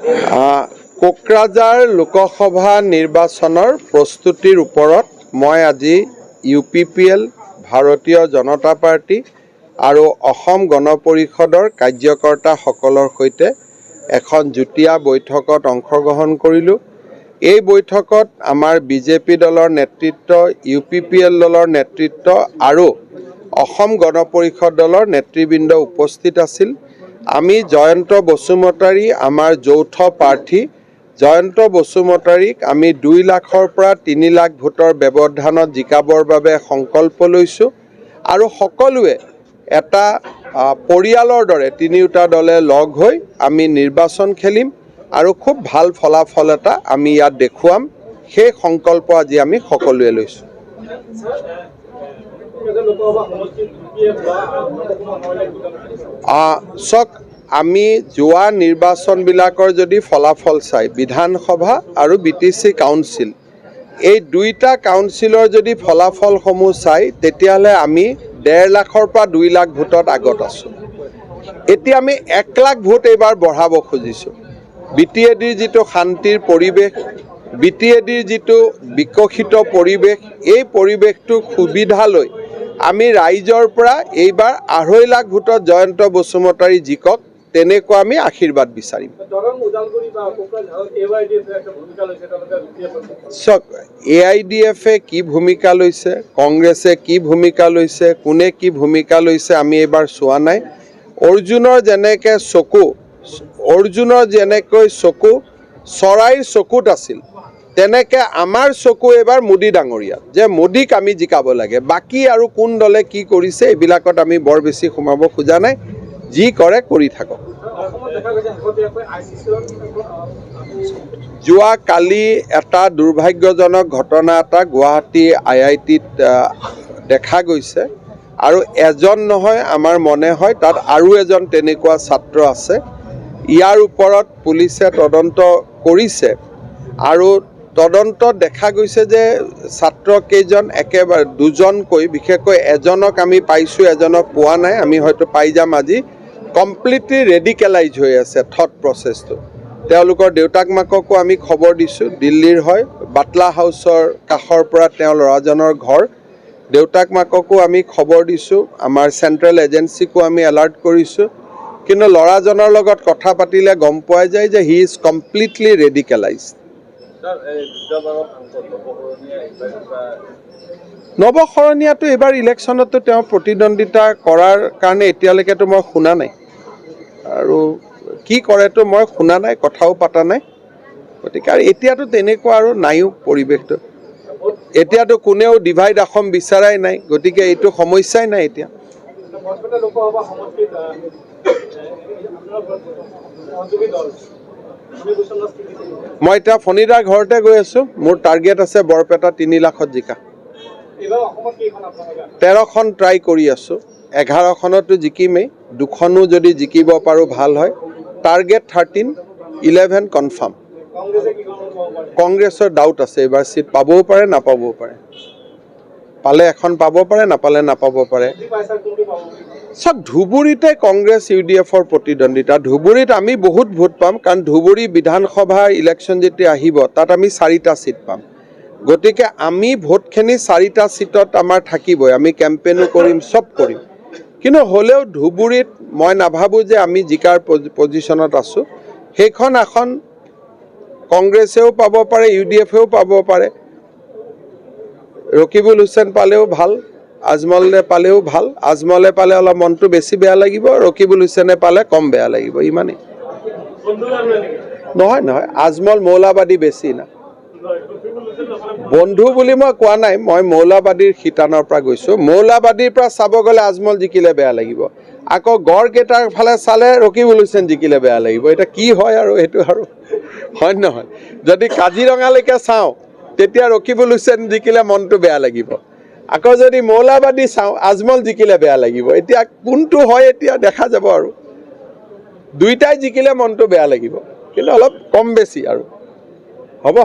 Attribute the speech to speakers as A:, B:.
A: কোকৰাঝাৰ লোকসভা নিৰ্বাচনৰ প্ৰস্তুতিৰ ওপৰত মই আজি UPPL, ভাৰতীয় জনতা পাৰ্টি আৰু অসম গণ পৰিষদৰ কাৰ্যকৰ্তাসকলৰ সৈতে এখন যুটীয়া বৈঠকত অংশগ্ৰহণ কৰিলোঁ। এই বৈঠকত আমাৰ BJP দলৰ নেতৃত্ব, UPPL দলৰ নেতৃত্ব আৰু অসম গণ পৰিষদ দলৰ নেতৃবৃন্দ উপস্থিত আছিল। আমি জয়ন্ত বসুমতাৰী, আমাৰ যৌথ প্ৰাৰ্থী জয়ন্ত বসুমতাৰীক আমি 2 লাখৰ পৰা 3 লাখ ভোটৰ ব্যৱধানত জিকাবৰ বাবে সংকল্প লৈছোঁ আৰু সকলোৱে এটা পৰিয়ালৰ দৰে তিনিওটা দলে লগ হৈ আমি নিৰ্বাচন খেলিম আৰু খুব ভাল ফলাফল এটা আমি ইয়াত দেখুৱাম। সেই সংকল্প আজি আমি সকলোৱে লৈছোঁ। আমি যোৱা নিৰ্বাচনবিলাকৰ যদি ফলাফল চাই বিধানসভা আৰু BTC কাউন্সিল, এই দুইটা কাউন্সিলৰ যদি ফলাফলসমূহ চাই তেতিয়াহ'লে আমি 1.5 লাখৰ পৰা 2 লাখ ভোটত আগত আছোঁ। এতিয়া আমি 1 লাখ ভোট এইবাৰ বঢ়াব খুজিছোঁ। BTADৰ যিটো শান্তিৰ পৰিৱেশ, BTADৰ যিটো বিকশিত পৰিৱেশ, এই পৰিৱেশটো সুবিধা লৈ আমি ৰাইজৰ পৰা এইবাৰ 2.5 লাখ ভোটত জয়ন্ত বসুমতাৰী জিকক তেনেকুৱা আমি আশীৰ্বাদ বিচাৰিম। চাওক, AIDFে কি ভূমিকা লৈছে, কংগ্ৰেছে কি ভূমিকা লৈছে, কোনে কি ভূমিকা লৈছে আমি এইবাৰ চোৱা নাই। অৰ্জুনৰ যেনেকৈ চকু চৰাইৰ চকুত আছিল, তেনেকে আমাৰ চকু এইবাৰ মোদী ডাঙৰীয়াত, যে মোদীক আমি জিকাব লাগে। বাকী আৰু কোন দলে কি কৰিছে এইবিলাকত আমি বৰ বেছি সোমাব খোজা নাই। যি কৰে কৰি থাকক। যোৱা কালি এটা দুৰ্ভাগ্যজনক ঘটনা এটা গুৱাহাটী IITত দেখা গৈছে আৰু এজন নহয়, আমাৰ মনে হয় তাত আৰু এজন তেনেকুৱা ছাত্ৰ আছে। ইয়াৰ ওপৰত পুলিচে তদন্ত কৰিছে আৰু তদন্তত দেখা গৈছে যে ছাত্ৰকেইজন একেবাৰে দুজনকৈ, বিশেষকৈ এজনক আমি পাইছোঁ, এজনক পোৱা নাই। আমি হয়তো পাই যাম আজি। কমপ্লিটলি ৰেডিকেলাইজ হৈ আছে থট প্ৰচেছটো। তেওঁলোকৰ দেউতাক মাককো আমি খবৰ দিছোঁ, দিল্লীৰ হয়, বাটলা হাউচৰ কাষৰ পৰা তেওঁ ল'ৰাজনৰ ঘৰ। দেউতাক মাককো আমি খবৰ দিছোঁ, আমাৰ চেণ্ট্ৰেল এজেঞ্চিকো আমি এলাৰ্ট কৰিছোঁ। কিন্তু ল'ৰাজনৰ লগত কথা পাতিলে গম পোৱা যায় যে হি ইজ কমপ্লিটলি ৰেডিকেলাইজ। নৱশৰণীয়াটো এইবাৰ ইলেকশ্যনতো তেওঁ প্ৰতিদ্বন্দ্বিতা কৰাৰ কাৰণে এতিয়ালৈকেতো মই শুনা নাই, আৰু কি কৰেতো মই শুনা নাই, কথাও পতা নাই। গতিকে আৰু এতিয়াতো তেনেকুৱা আৰু নাইও পৰিৱেশটো। এতিয়াতো কোনেও ডিভাইড অসম বিচাৰাই নাই, গতিকে এইটো সমস্যাই নাই এতিয়া। মই এতিয়া ফণিদাৰ ঘৰতে গৈ আছোঁ। মোৰ টাৰ্গেট আছে বৰপেটা 3 লাখত জিকা। 13খন ট্ৰাই কৰি আছোঁ। 11খনতো জিকিমেই, 2খনো যদি জিকিব পাৰোঁ ভাল হয়। Target 13, 11 confirm. কংগ্ৰেছৰ ডাউট আছে, এইবাৰ চিট পাবও পাৰে নাপাবও পাৰে। পালে এখন পাব পাৰে, নাপালে নাপাব পাৰে। চব ধুবুৰীতে কংগ্ৰেছ UDFৰ প্ৰতিদ্বন্দ্বিতা। ধুবুৰীত আমি বহুত ভোট পাম, কাৰণ ধুবুৰী বিধানসভা ইলেকশ্যন যেতিয়া আহিব তাত আমি 4টা চিট পাম। গতিকে আমি ভোটখিনি 4টা চিটত আমাৰ থাকিবই। আমি কেম্পেইনো কৰিম, চব কৰিম। কিন্তু হ'লেও ধুবুৰীত মই নাভাবোঁ যে আমি জিকাৰ পজিশ্যনত আছোঁ। সেইখন এখন কংগ্ৰেছেও পাব পাৰে, UDFেও পাব পাৰে। ৰকিবুল হুছেইন পালেও ভাল, আজমলে পালেও ভাল। আজমলে পালে অলপ মনটো বেছি বেয়া লাগিব, ৰকিবুল হুছেইনে পালে কম বেয়া লাগিব, ইমানেই। নহয়, আজমল মৌলাবাদী বেছি না। বন্ধু বুলি মই কোৱা নাই, মই মৌলাবাদীৰ শিতানৰ পৰা গৈছোঁ। মৌলাবাদীৰ পৰা চাব গ'লে আজমল জিকিলে বেয়া লাগিব, আকৌ গড়কেইটাৰ ফালে চালে ৰকিবুল হুছেইন জিকিলে বেয়া লাগিব। এতিয়া কি হয় আৰু এইটো আৰু হয় নহয়। যদি কাজিৰঙালৈকে চাওঁ তেতিয়া ৰকিবুল হুছেইন জিকিলে মনটো বেয়া লাগিব, আকৌ যদি মৌলাবাদী চাওঁ আজমল জিকিলে বেয়া লাগিব। এতিয়া কোনটো হয় এতিয়া দেখা যাব, আৰু দুইটাই জিকিলে মনটো বেয়া লাগিব, কিন্তু অলপ কম বেছি আৰু হ'ব।